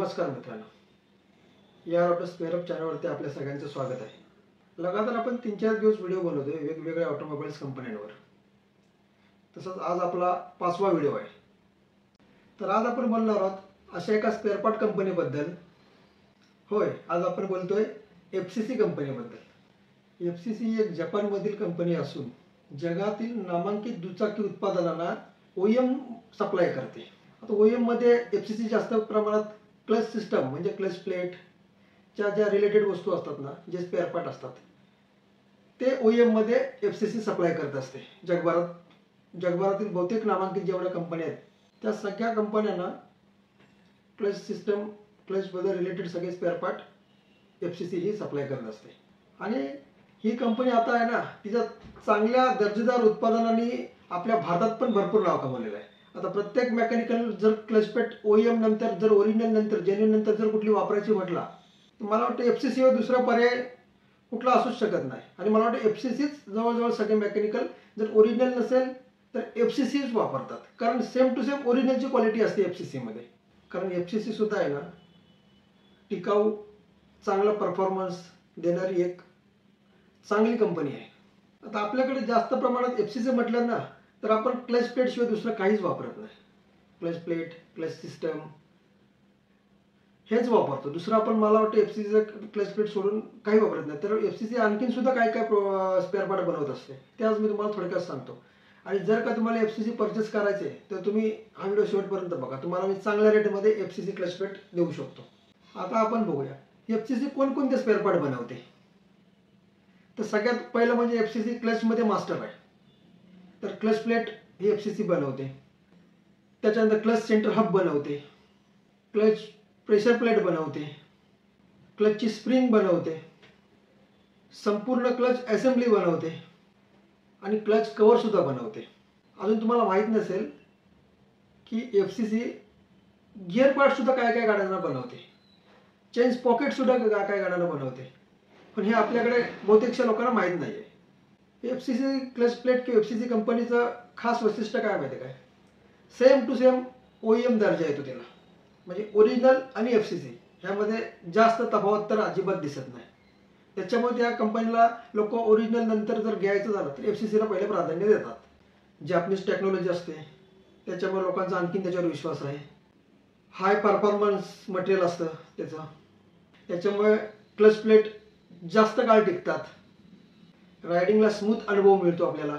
नमस्कार मित्रांनो, या ऑटो स्पेअर अप चॅनलवरती आपल्या सगळ्यांचं स्वागत आहे। लगातार आपण 3-4 दिवस व्हिडिओ बनवतोय वेगवेगळ्या ऑटोमोबाईल्स कंपन्यांवर। तसंच आज आपला 5वा व्हिडिओ आहे। तर आज आपण बोलणार आहोत अशा एका स्पेअर पार्ट कंपनीबद्दल। होय, आज आपण बोलतोय एफसीसी कंपनीबद्दल। एफसीसी एक जपानमधील कंपनी असून जगातील नामांकित दुचाकी उत्पादनांना ओईएम सप्लाय करते। आता ओईएम मध्ये एफसीसी जास्त प्रमाणात क्लच सिस्टम म्हणजे क्लच प्लेट ज्या रिलेटेड वस्तू असतात ना, जे स्पेअर पार्ट असतात ते ओईएम मध्ये एफसीसी सप्लाय करत असते। जगभरातील बहुतेक नामांकित जेवढ्या कंपन्या आहेत त्या सगळ्या कंपन्यांना क्लच सिस्टम क्लच बद्दल रिलेटेड सगळे स्पेअर पार्ट एफसीसी ही सप्लाय करत असते। आणि ही कंपनी आता आहे ना, तिच्या चांगल्या दर्जेदार उत्पादनांनी आपल्या भारतात पण भरपूर नाव कमवलेलं आहे। आता प्रत्येक मेकॅनिकल जर क्लच प्लेट ओईएम नंतर जर ओरिजिनल नंतर जेन्युइन नंतर जर कुठली वापरायची म्हटला तर मला वाटतं एफसीसी वर दुसरा पर्याय कुठला असूच शकत नाही। आणि मला वाटतं एफसीसीच जवळजवळ सगळे मेकॅनिकल जर ओरिजिनल नसेल तर एफसीसीच वापरतात, कारण सेम टू सेम ओरिजिनलची क्वालिटी असते एफसीसी मध्ये। कारण एफसीसी सुद्धा आहे ना टिकाऊ चांगला परफॉर्मन्स देणारी एक चांगली कंपनी आहे। आता आपल्याकडे जास्त प्रमाणात एफसीसी म्हटलं ना तर आपण क्लच प्लेट शिवाय दुसरं काहीच वापरत नाही। क्लच प्लेट क्लच सिस्टम हेच वापरतो, दुसरं आपण मला वाटतं एफसीसीचं क्लच प्लेट सोडून काही वापरत नाही। तर एफसीसी आणखीन सुद्धा काय काय स्पेअर पार्ट बनवत असते ते आज मी तुम्हाला थोडक्यात सांगतो। आणि जर का तुम्हाला एफसीसी परचेस करायचे तर तुम्ही हा व्हिडिओ शेवटपर्यंत बघा, तुम्हाला मी चांगल्या रेटमध्ये एफसीसी क्लच प्लेट देऊ शकतो। आता आपण बघूया एफसीसी कोणकोणते स्पेअर पार्ट बनवते। तर सगळ्यात पहिलं म्हणजे एफसीसी क्लच मध्ये मास्टर आहे। तर क्लच प्लेट ही एफसीसी बनवते। त्याच्यानंतर क्लच सेंटर हब बनवते, क्लच प्रेशर प्लेट बनवते, क्लचची स्प्रिंग बनवते, संपूर्ण क्लच असेंबली बनवते आणि क्लच कव्हर सुद्धा बनवते। अजून तुम्हाला माहित नसेल की एफसीसी गिअर पार्ट सुद्धा काय काय गाड्यांना बनवते, चेंज पॉकेट सुद्धा काय काय गाड्यांना बनवते, पण हे आपल्याकडे बहुतेकशा लोकांना माहित नाहीये। एफसीसी क्लच प्लेट किंवा एफसीसी कंपनीचं खास वैशिष्ट्य काय माहिती काय, सेम टू सेम ओईएम दर्जा येतो त्याला। म्हणजे ओरिजिनल आणि एफसीसी ह्यामध्ये जास्त तफावत तर अजिबात दिसत नाही। त्याच्यामुळे त्या कंपनीला लोक ओरिजिनल नंतर जर घ्यायचं झालं तर एफसीसीला पहिले प्राधान्य देतात। जॅपनीज टेक्नॉलॉजी असते त्याच्यामुळे लोकांचा आणखीन त्याच्यावर विश्वास आहे। हाय परफॉर्मन्स मटेरियल असतं त्याचं, त्याच्यामुळे क्लच प्लेट जास्त काळ टिकतात। रायडिंगला स्मूथ अनुभव मिळतो आपल्याला,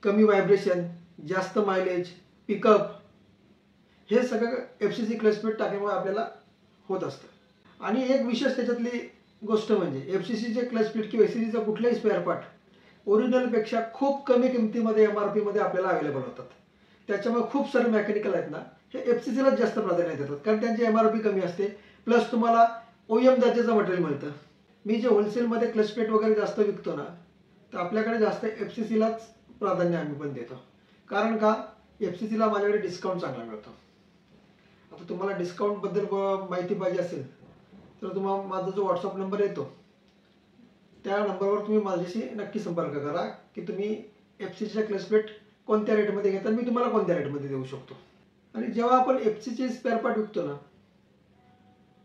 कमी व्हायब्रेशन, जास्त मायलेज, पिकअप हे सगळं एफसीसी क्लच प्लेट टाकल्यामुळे आपल्याला होत असतं। आणि एक विशेष त्याच्यातली गोष्ट म्हणजे एफसीसीचे क्लच प्लेट किंवा एफसीसीचा कुठलाही स्पेअर पार्ट ओरिजिनलपेक्षा खूप कमी किमतीमध्ये एमआरपी मध्ये आपल्याला अवेलेबल होतात। त्याच्यामुळे खूप सारे मेकॅनिकल आहेत ना हे एफसीसीलाच जास्त प्राधान्य देतात, कारण त्यांची एमआरपी कमी असते, प्लस तुम्हाला ओईएम दर्जाचं मटेरियल मिळतं। मी जे होलसेलमध्ये क्लच प्लेट वगैरे जास्त विकतो ना तर आपल्याकडे जास्त एफसीसीलाच प्राधान्य आम्ही पण देतो। कारण का, एफसीसीला माझ्याकडे डिस्काउंट चांगला मिळतो। आता तुम्हाला डिस्काउंट बद्दल माहिती पाहिजे असेल तर तुम्हाला माझा जो व्हॉट्सअप नंबर येतो त्या नंबरवर तुम्ही माझ्याशी नक्की संपर्क करा की तुम्ही एफसीसीच्या क्लच प्लेट कोणत्या रेटमध्ये घेता, मी तुम्हाला कोणत्या रेटमध्ये देऊ शकतो। आणि जेव्हा आपण एफसीसीचे स्पेअर पार्ट विकतो ना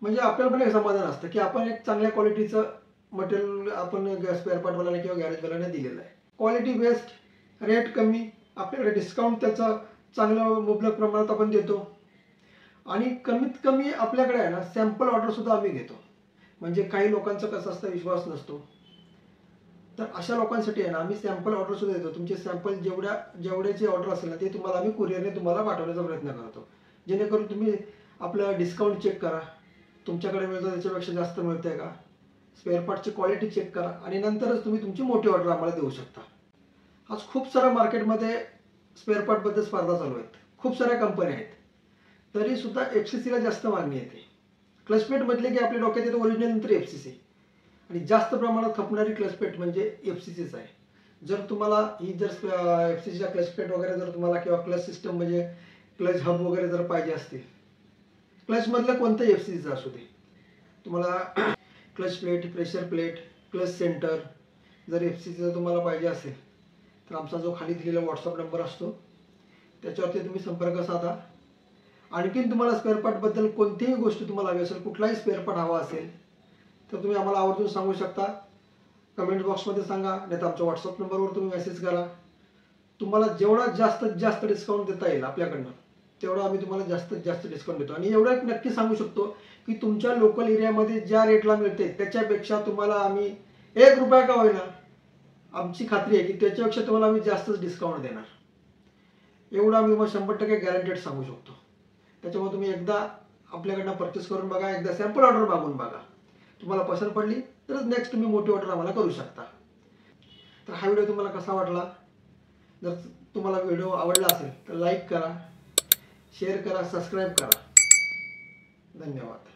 म्हणजे आपल्याला पण एक समाधान असतं की आपण एक चांगल्या क्वालिटीचं मटेरियल आपण स्पेअर पार्टवाल्याने किंवा गॅरेजवाल्याने दिलेलं आहे। क्वालिटी बेस्ट, रेट कमी, आपल्याकडे डिस्काउंट त्याचं चांगलं मुबलक प्रमाणात आपण देतो। आणि कमीत कमी आपल्याकडे आहे ना सॅम्पल ऑर्डर सुद्धा आम्ही घेतो। म्हणजे काही लोकांचं कसं असतं विश्वास नसतो, तर अशा लोकांसाठी आहे ना आम्ही सॅम्पल ऑर्डर सुद्धा देतो। तुमचे सॅम्पल जेवढ्याची ऑर्डर असेल ना ते तुम्हाला आम्ही कुरिअरने तुम्हाला पाठवण्याचा प्रयत्न करतो, जेणेकरून तुम्ही आपलं डिस्काउंट चेक करा, तुमच्याकडे मिळतं त्याच्यापेक्षा जास्त मिळतंय का, स्पेअर पार्टची क्वालिटी चेक करा आणि नंतरच तुम्ही तुमची मोठी ऑर्डर आम्हाला देऊ शकता। आज खूप साऱ्या मार्केटमध्ये स्पेअर पार्ट बद्दल स्पर्धा चालू आहेत, खूप साऱ्या कंपन्या आहेत, तरी सुद्धा एफसीसीला जास्त मागणी येते। क्लच प्लेट म्हटले की आपल्या डोक्यात येतं ओरिजिनल नंतर एफसीसी, आणि जास्त प्रमाणात खपणारी क्लच प्लेट म्हणजे एफसीसीच आहे। जर तुम्हाला ही जर एफसीसीच्या क्लच प्लेट वगैरे जर तुम्हाला किंवा क्लच सिस्टम म्हणजे क्लच हब वगैरे जर पाहिजे असतील, क्लच मधलं कोणतं एफसीसीचं असू दे, तुम्हाला clutch plate, pressure plate, clutch centre जर एफसीसीचं तुम्हाला पाहिजे असेल तर आमचा जो खाली दिलेला व्हॉट्सअप नंबर असतो त्याच्यावरती तुम्ही संपर्क साधा आणखीन तुम्हाला स्पेअर पार्टबद्दल कोणतीही गोष्ट तुम्हाला हवी असेल, कुठलाही स्पेअर पार्ट हवा असेल तर तुम्ही आम्हाला आवर्जून सांगू शकता. कमेंट बॉक्समध्ये सांगा, नाही तर आमच्या व्हॉट्सअप नंबरवर तुम्ही मेसेज करा. तुम्हाला जेवढा जास्तीत जास्त डिस्काउंट देता येईल आपल्याकडनं तेवढा आम्ही तुम्हाला जास्तीत जास्त डिस्काउंट देतो. आणि एवढं नक्की सांगू शकतो की तुमच्या लोकल एरियामध्ये ज्या रेटला मिळते त्याच्यापेक्षा तुम्हाला आम्ही 1 रुपया का होईना, आमची खात्री आहे की त्याच्यापेक्षा तुम्हाला आम्ही जास्तच डिस्काउंट देणार. एवढं आम्ही तुम्हाला 100% गॅरंटेड सांगू शकतो. त्याच्यामुळे तुम्ही एकदा आपल्याकडनं परचेस करून बघा, एकदा सॅम्पल ऑर्डर मागून बघा. तुम्हाला पसंत पडली तरच नेक्स्ट तुम्ही मोठी ऑर्डर आम्हाला करू शकता. तर हा व्हिडिओ तुम्हाला कसा वाटला? जर तुम्हाला व्हिडिओ आवडला असेल तर लाईक करा, शेअर करा, सबस्क्राईब करा. धन्यवाद.